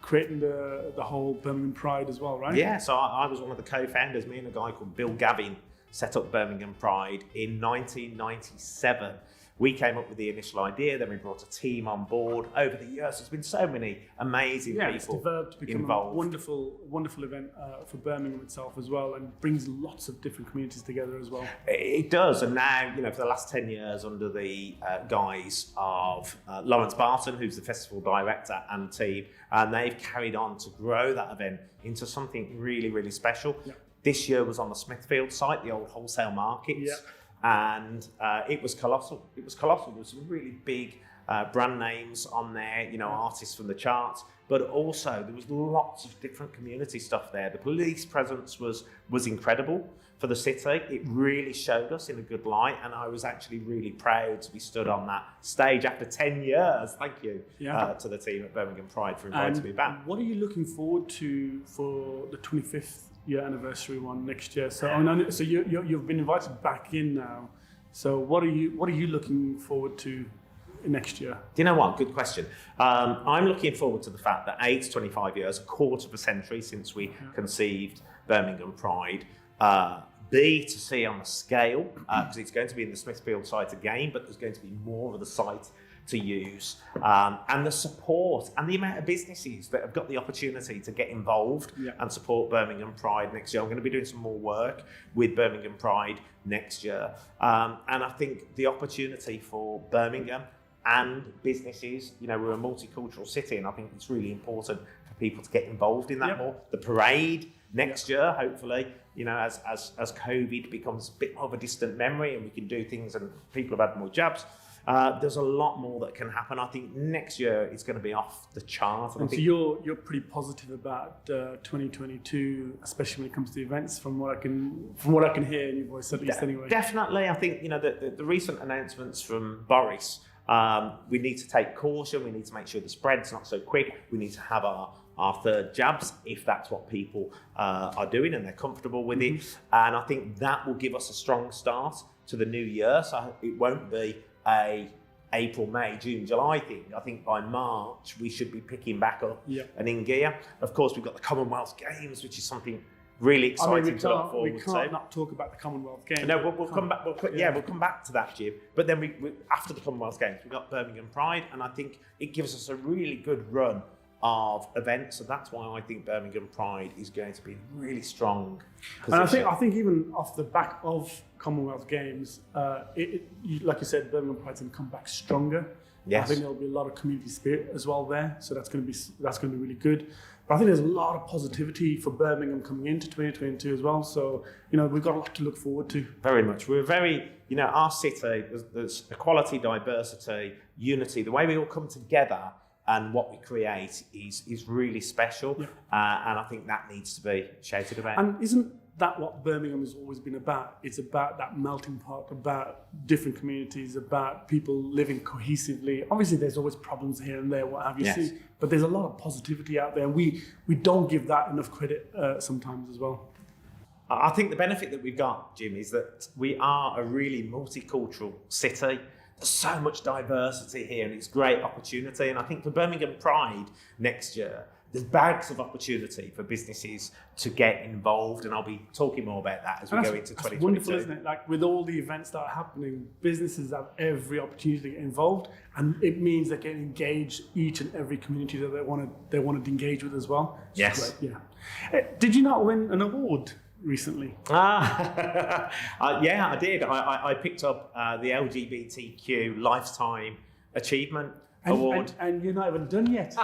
creating the whole Birmingham Pride as well, right? Yeah, so I was one of the co-founders. Me and a guy called Bill Gavin set up Birmingham Pride in 1997. We came up with the initial idea, then we brought a team on board. Over the years, there's been so many amazing people it's developed to become involved. A wonderful event for Birmingham itself as well, and brings lots of different communities together as well. It does, and now, for the last 10 years, under the guise of Lawrence Barton, who's the festival director and team, and they've carried on to grow that event into something really, really special. Yeah. This year was on the Smithfield site, the old wholesale markets. Yeah. And it was colossal. There was some really big brand names on there, artists from the charts, but also there was lots of different community stuff there. The police presence was incredible for the city. It really showed us in a good light, and I was actually really proud to be stood on that stage after 10 years. Thank you to the team at Birmingham Pride for inviting me back. What are you looking forward to for the 25th year anniversary one next year. So, so you've been invited back in now. So what are you looking forward to next year? Do you know what? Good question. I'm looking forward to the fact that A, it's 25 years, a quarter of a century since we conceived Birmingham Pride. B, to see on the scale, because it's going to be in the Smithfield site again, but there's going to be more of the site to use, and the support and the amount of businesses that have got the opportunity to get involved and support Birmingham Pride next year. I'm going to be doing some more work with Birmingham Pride next year, and I think the opportunity for Birmingham and businesses, we're a multicultural city, and I think it's really important for people to get involved in that more. The parade next year, hopefully, as COVID becomes a bit more of a distant memory and we can do things and people have had more jabs, there's a lot more that can happen. I think next year it's going to be off the chart. And so you're pretty positive about 2022, especially when it comes to events, from what I can hear in your voice, at least anyway. Definitely, I think the recent announcements from Boris. We need to take caution. We need to make sure the spread's not so quick. We need to have our third jabs if that's what people are doing and they're comfortable with it. And I think that will give us a strong start to the new year. So it won't be a April, May, June, July thing. I think by March we should be picking back up and in gear. Of course, we've got the Commonwealth Games, which is something really exciting to look forward to. We can't not talk about the Commonwealth Games. No, we'll come back. We'll come back to that, Jim. But then we after the Commonwealth Games, we've got Birmingham Pride, and I think it gives us a really good run of events, and that's why I think Birmingham Pride is going to be in a really strong position. And I think even off the back of Commonwealth Games, like you said, Birmingham Pride's going to come back stronger. Yes. I think there'll be a lot of community spirit as well there, so that's going to be really good. But I think there's a lot of positivity for Birmingham coming into 2022 as well. So we've got a lot to look forward to. Very much. We're very our city. There's equality, diversity, unity. The way we all come together and what we create is really special, and I think that needs to be shouted about. And isn't that what Birmingham has always been about? It's about that melting pot, about different communities, about people living cohesively. Obviously, there's always problems here and there, what have you. Yes. But there's a lot of positivity out there, and we don't give that enough credit sometimes as well. I think the benefit that we've got, Jim, is that we are a really multicultural city. There's so much diversity here, and it's a great opportunity. And I think for Birmingham Pride next year, there's bags of opportunity for businesses to get involved, and I'll be talking more about that as we go into 2022. That's wonderful, isn't it? Like with all the events that are happening, businesses have every opportunity to get involved, and it means they can engage each and every community that they want to engage with as well. Yes. Great. Yeah. Did you not win an award recently? Yeah, I did. I picked up the LGBTQ Lifetime Achievement Award. And you're not even done yet.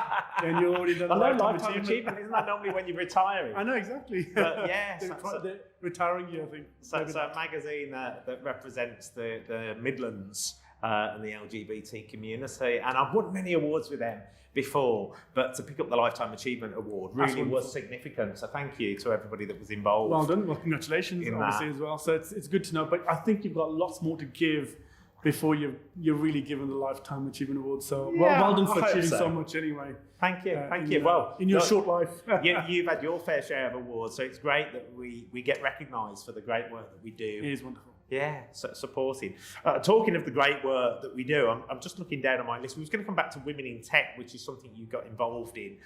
And you're already done Lifetime Achievement. Isn't that normally when you're retiring? I know, exactly. But yes. They're retiring you, I think. So it's a magazine that represents the Midlands and the LGBT community. And I've won many awards with them before, but to pick up the Lifetime Achievement Award really was significant. So thank you to everybody that was involved. Well done. Well, congratulations, obviously, as well. So it's good to know. But I think you've got lots more to give before you're really given the Lifetime Achievement Award. So well done for achieving so much anyway. Thank you. Thank you. Well, in your short life. You've had your fair share of awards, so it's great that we get recognised for the great work that we do. It is wonderful. Yeah, supporting. Talking of the great work that we do, I'm just looking down on my list. We was going to come back to Women in Tech, which is something you got involved in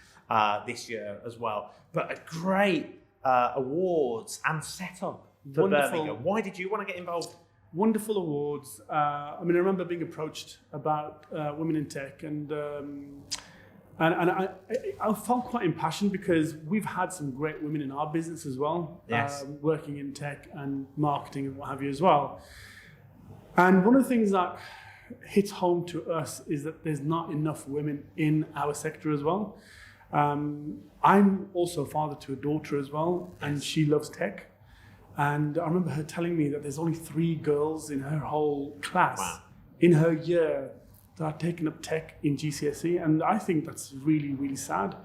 this year as well. But a great awards and setup for Birmingham. Why did you want to get involved? Wonderful awards. I remember being approached about Women in Tech, and I felt quite impassioned because we've had some great women in our business as well, working in tech and marketing and what have you as well. And one of the things that hits home to us is that there's not enough women in our sector as well. I'm also a father to a daughter as well, and she loves tech. And I remember her telling me that there's only 3 girls in her whole class, in her year, that are taking up tech in GCSE, and I think that's really, really sad.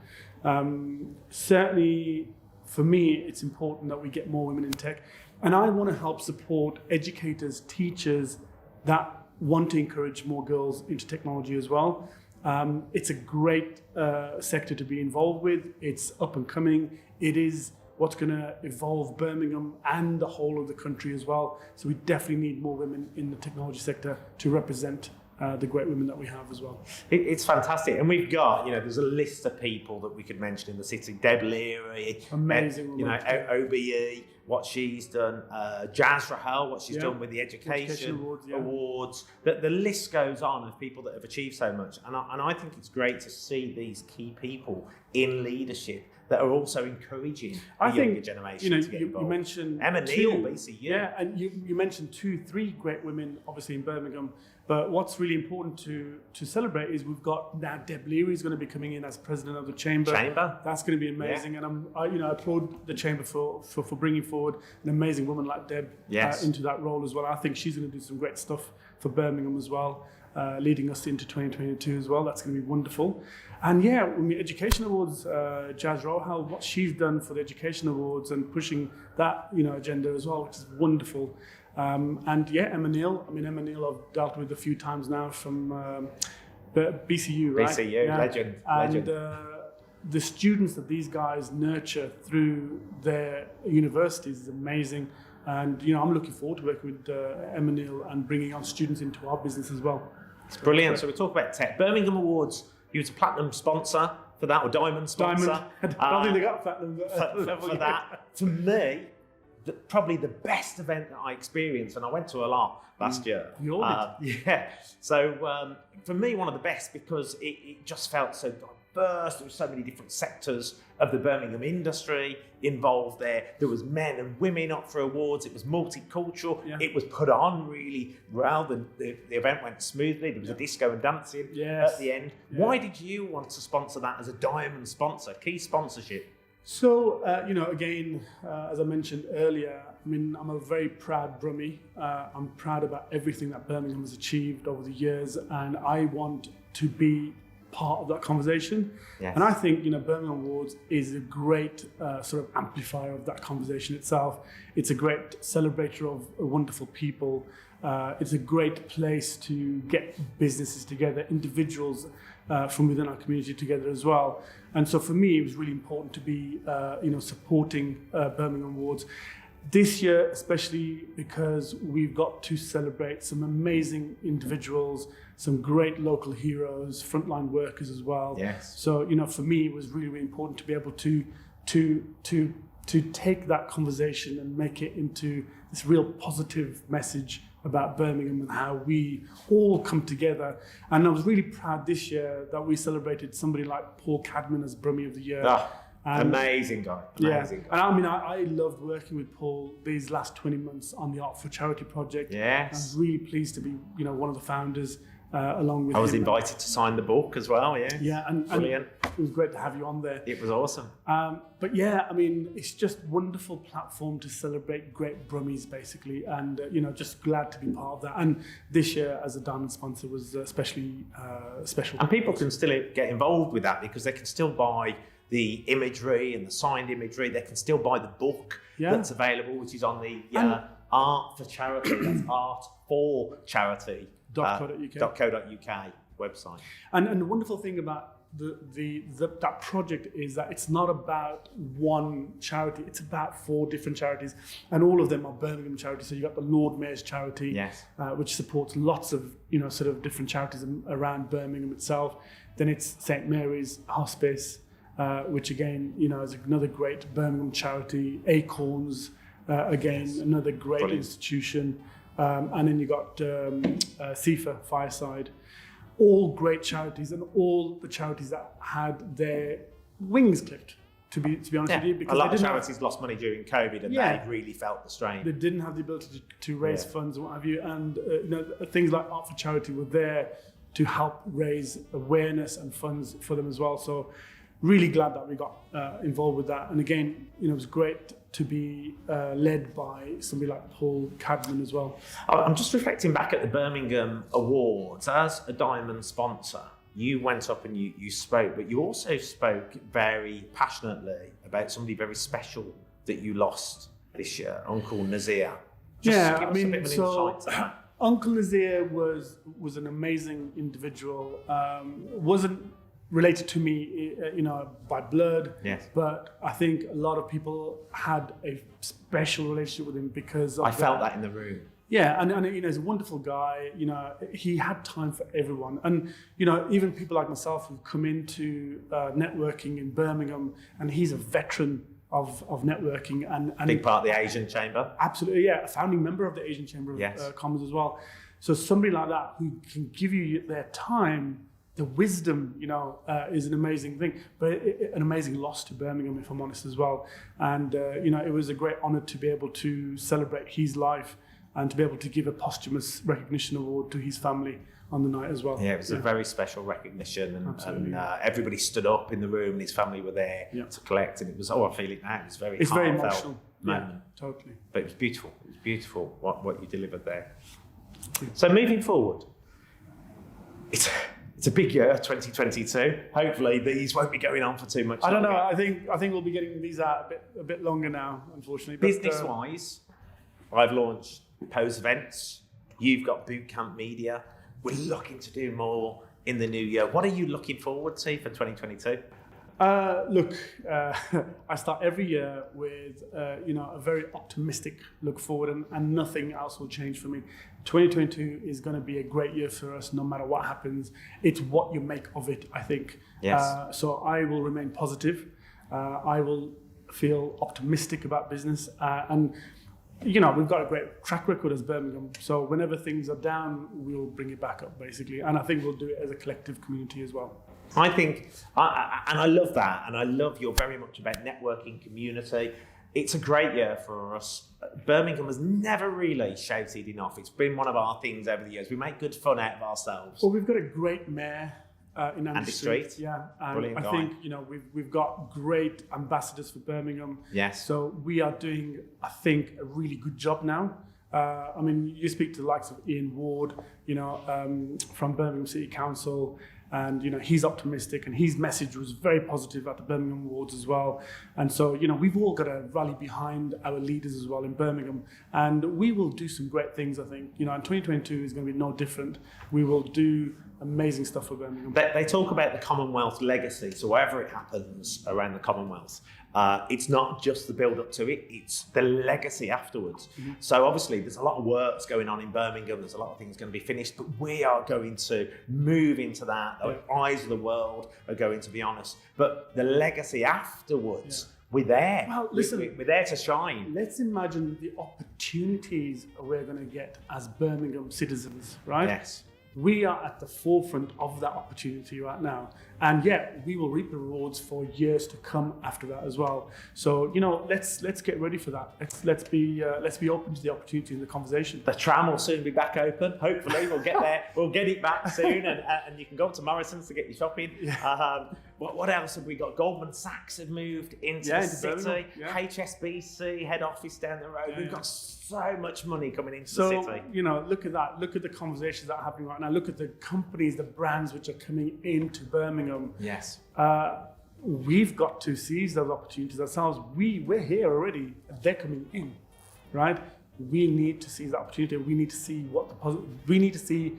Certainly, for me, it's important that we get more women in tech, and I want to help support educators, teachers that want to encourage more girls into technology as well. It's a great sector to be involved with. It's up and coming. It is what's going to evolve Birmingham and the whole of the country as well. So we definitely need more women in the technology sector to represent the great women that we have as well. It's fantastic. And we've got, there's a list of people that we could mention in the city. Deb Leary, amazing woman. OBE, what she's done, Jazz Rahel, what she's done with the Education Awards. The list goes on of people that have achieved so much. And I think it's great to see these key people in leadership that are also encouraging the younger generation to get involved. You mentioned Emma Neal, BCU. Yeah, and you mentioned 2-3 great women, obviously in Birmingham. But what's really important to celebrate is we've got now Deb Leary is going to be coming in as president of the chamber. That's going to be amazing, and I applaud the chamber for bringing forward an amazing woman like Deb into that role as well. I think she's going to do some great stuff for Birmingham as well, leading us into 2022 as well. That's going to be wonderful. And when the Education Awards, Jazz Rohal, what she's done for the Education Awards and pushing that agenda as well, which is wonderful. Emma Neal. Emma Neal I've dealt with a few times now from BCU, right? BCU, legend. And the students that these guys nurture through their universities is amazing. And I'm looking forward to working with Emma Neal and bringing on students into our business as well. It's brilliant. So we talk about tech. Birmingham Awards, you was a platinum sponsor for that, or diamond sponsor. I don't think they got platinum for that. For me, probably the best event that I experienced, and I went to a lot last year. You all did? So for me, one of the best, because it just felt so diverse. There were so many different sectors of the Birmingham industry involved there. There was men and women up for awards. It was multicultural. Yeah. It was put on really well. The event went smoothly. There was a disco and dancing at the end. Yeah. Why did you want to sponsor that as a diamond sponsor, key sponsorship? So, again, as I mentioned earlier, I'm a very proud Brummie. I'm proud about everything that Birmingham has achieved over the years, and I want to be part of that conversation. Yes. And I think, Birmingham Awards is a great sort of amplifier of that conversation itself. It's a great celebrator of wonderful people. It's a great place to get businesses together, individuals from within our community together as well. And so for me, it was really important to be, supporting Birmingham Awards. This year, especially because we've got to celebrate some amazing individuals, some great local heroes, frontline workers as well. Yes. So, for me, it was really, really important to be able to take that conversation and make it into this real positive message about Birmingham and how we all come together. And I was really proud this year that we celebrated somebody like Paul Cadman as Brummie of the Year. Amazing guy. Amazing guy. And I loved working with Paul these last 20 months on the Art for Charity project. Yes. I was really pleased to be, one of the founders along with him. I was invited to sign the book as well, Yeah, and it was great to have you on there. It was awesome. But it's just wonderful platform to celebrate great Brummies, basically, and just glad to be part of that. And this year, as a diamond sponsor, was especially special. And people can still get involved with that because they can still buy the imagery and the signed imagery. They can still buy the book that's available, which is on the Art for Charity. That's Art for Charity. .co.uk website. And the wonderful thing about that project is that it's not about one charity, it's about 4 different charities, and all of them are Birmingham charities. So you've got the Lord Mayor's charity, which supports lots of sort of different charities around Birmingham itself. Then it's St Mary's Hospice, which again is another great Birmingham charity. Acorns, another great institution. And then you got CIFA, Fireside, all great charities, and all the charities that had their wings clipped, to be honest with you. Because a lot of charities lost money during COVID, and they really felt the strain. They didn't have the ability to raise funds and what have you. And things like Art for Charity were there to help raise awareness and funds for them as well. So really glad that we got involved with that. And again, it was great to be led by somebody like Paul Cadman as well. I'm just reflecting back at the Birmingham Awards. As a diamond sponsor, you went up and you spoke, but you also spoke very passionately about somebody very special that you lost this year, Uncle Nazir. Give us a bit of an insight to that. Uncle Nazir was an amazing individual. Wasn't related to me, by blood. Yes. But I think a lot of people had a special relationship with him because of I felt that in the room. Yeah, and he's a wonderful guy. He had time for everyone, and even people like myself who've come into networking in Birmingham, and he's a veteran of networking and big part of the Asian Chamber. Absolutely, yeah, a founding member of the Asian Chamber of Commerce as well. So somebody like that who can give you their time, the wisdom, is an amazing thing, but an amazing loss to Birmingham, if I'm honest as well. And it was a great honour to be able to celebrate his life and to be able to give a posthumous recognition award to his family on the night as well. Yeah, it was a very special recognition, and everybody stood up in the room, and his family were there to collect, and it was, I feel it now, it's very emotional moment. Yeah, totally. But it was beautiful. It was beautiful what you delivered there. So moving forward, it's a big year, 2022. Hopefully these won't be going on for too much longer. I don't know. I think we'll be getting these out a bit longer now, unfortunately. Business-wise, I've launched Pose Events. You've got Bootcamp Media. We're looking to do more in the new year. What are you looking forward to for 2022? I start every year with a very optimistic look forward, and nothing else will change for me. 2022 is going to be a great year for us, no matter what happens. It's what you make of it, I think. Yes. So I will remain positive. I will feel optimistic about business, and we've got a great track record as Birmingham. So whenever things are down, we'll bring it back up, basically. And I think we'll do it as a collective community as well. I think, and I love that, and I love you're very much about networking, community. It's a great year for us. Birmingham has never really shouted enough. It's been one of our things over the years. We make good fun out of ourselves. Well, we've got a great mayor in Andy Street. Yeah, and brilliant I guy. think we've got great ambassadors for Birmingham. Yes. So we are doing, I think, a really good job now. You speak to the likes of Ian Ward, from Birmingham City Council. And he's optimistic, and his message was very positive at the Birmingham Awards as well. And so we've all got to rally behind our leaders as well in Birmingham, and we will do some great things. I think and 2022 is going to be no different. We will do amazing stuff for Birmingham. They talk about the Commonwealth legacy, so wherever it happens around the Commonwealth, it's not just the build up to it, it's the legacy afterwards. Mm-hmm. So obviously there's a lot of works going on in Birmingham, there's a lot of things going to be finished, but we are going to move into that. The eyes of the world are going to be on us, but the legacy afterwards, we're there. Well, listen, we're there to shine. Let's imagine the opportunities we're going to get as Birmingham citizens, right? Yes. We are at the forefront of that opportunity right now, and yet we will reap the rewards for years to come after that as well. So let's get ready for that. Let's be open to the opportunity and the conversation. The tram will soon be back open. Hopefully, we'll get there. We'll get it back soon, and you can go up to Morrison's to get your shopping. Yeah. What else have we got? Goldman Sachs have moved into the city. Yeah. HSBC head office down the road. We've got so much money coming into the city. Look at that. Look at the conversations that are happening right now. Look at the companies, the brands which are coming into Birmingham. Yes. We've got to seize those opportunities ourselves. We're here already. They're coming in, right? We need to seize the opportunity. We need to see we need to see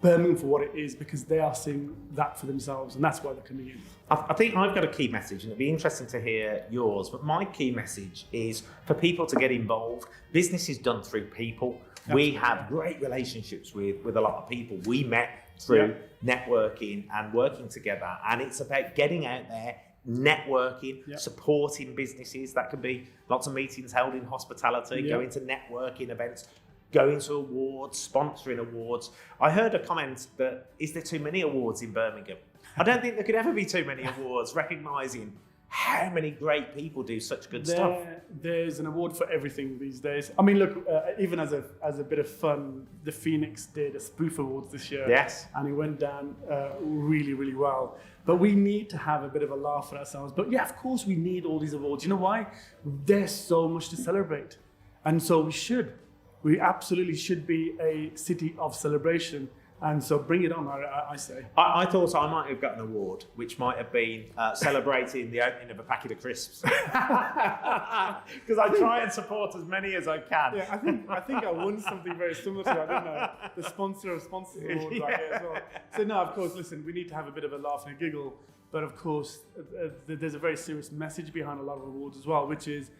Birmingham for what it is, because they are seeing that for themselves, and that's why they're coming in. I think I've got a key message, and it'd be interesting to hear yours, but my key message is for people to get involved. Business is done through people. Absolutely. We have great relationships with a lot of people. We met through networking and working together, and it's about getting out there, networking, supporting businesses. That could be lots of meetings held in hospitality, going to networking events, going to awards, sponsoring awards. I heard a comment that, is there too many awards in Birmingham? I don't think there could ever be too many awards, recognising how many great people do such good stuff. There's an award for everything these days. I mean, look, even as a bit of fun, the Phoenix did a spoof awards this year. Yes. And it went down really, really well. But we need to have a bit of a laugh at ourselves. But yeah, of course we need all these awards. You know why? There's so much to celebrate. And so we should. We absolutely should be a city of celebration. And so bring it on, I say. I thought I might have got an award, which might have been celebrating the opening of a packet of crisps. Because I try and support as many as I can. Yeah, I think I won something very similar to that, didn't I? The sponsor of sponsors award right here as well. So no, of course, listen, we need to have a bit of a laugh and a giggle. But of course, there's a very serious message behind a lot of awards as well, which is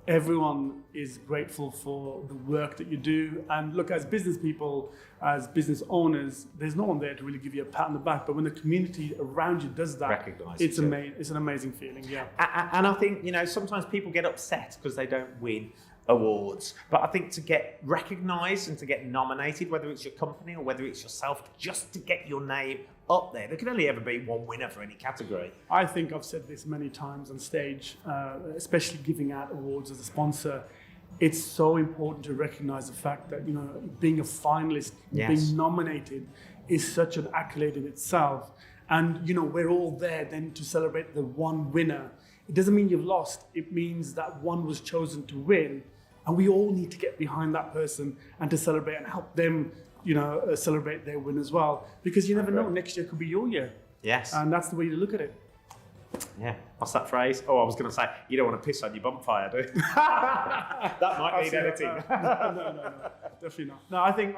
everyone is grateful for the work that you do. And look, as business people, as business owners, there's no one there to really give you a pat on the back. But when the community around you does that, Recognise it's an amazing feeling, yeah. And I think, you know, sometimes people get upset because they don't win awards. But I think to get recognised and to get nominated, whether it's your company or whether it's yourself, just to get your name up there. There can only ever be one winner for any category. I think I've said this many times on stage, especially giving out awards as a sponsor. It's so important to recognise the fact that, you know, being a finalist, being nominated is such an accolade in itself. And, you know, we're all there then to celebrate the one winner. It doesn't mean you've lost. It means that one was chosen to win. And we all need to get behind that person and to celebrate and help them, you know, celebrate their win as well. Because you never know, next year could be your year. Yes. And that's the way to look at it. Yeah. What's that phrase? Oh, I was going to say, you don't want to piss on your bonfire, do you? That might need editing. No, definitely not. No, I think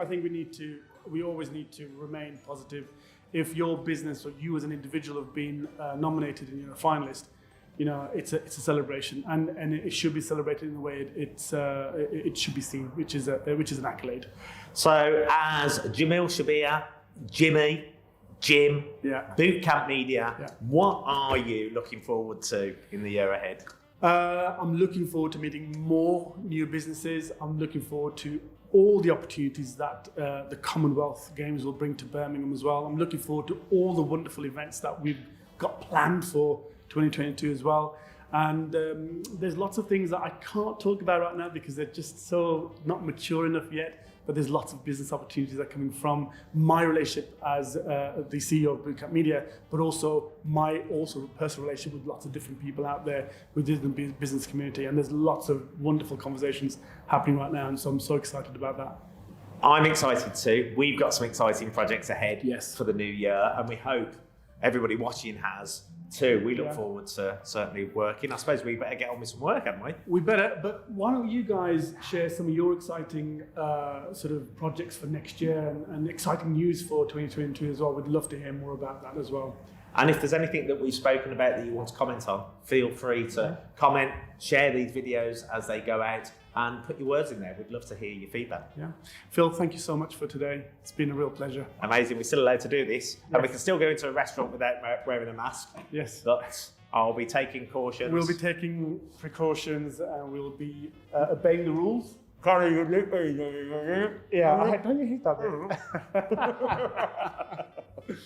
we always need to remain positive. If your business or you as an individual have been nominated and you're a finalist, you know, it's a celebration, and it should be celebrated in the way it should be seen, which is an accolade. So, as Jamil Shabir, Jimmy, Jim, Bootcamp Media, what are you looking forward to in the year ahead? I'm looking forward to meeting more new businesses. I'm looking forward to all the opportunities that the Commonwealth Games will bring to Birmingham as well. I'm looking forward to all the wonderful events that we've got planned for 2022 as well. And there's lots of things that I can't talk about right now because they're just so not mature enough yet. But there's lots of business opportunities that are coming from my relationship as the CEO of Bootcamp Media, but also my personal relationship with lots of different people out there within the business community. And there's lots of wonderful conversations happening right now. And so I'm so excited about that. I'm excited too. We've got some exciting projects ahead for the new year, and we hope everybody watching has too. We look forward to certainly working. I suppose we better get on with some work, haven't we? We better, but why don't you guys share some of your exciting sort of projects for next year and exciting news for 2022 as well. We'd love to hear more about that as well. And if there's anything that we've spoken about that you want to comment on, feel free to comment, share these videos as they go out, and put your words in there. We'd love to hear your feedback. Yeah. Phil, thank you so much for today. It's been a real pleasure. Amazing. We're still allowed to do this. And we can still go into a restaurant without wearing a mask. Yes. But I'll be taking cautions. We'll be taking precautions and we'll be obeying the rules. Yeah, don't you hate that bit?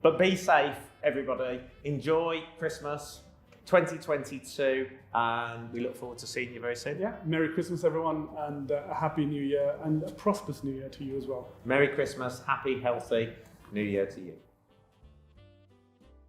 But be safe, everybody. Enjoy Christmas 2022, and we look forward to seeing you very soon. Yeah, Merry Christmas, everyone, and a Happy New Year, and a prosperous New Year to you as well. Merry Christmas, happy, healthy New Year to you.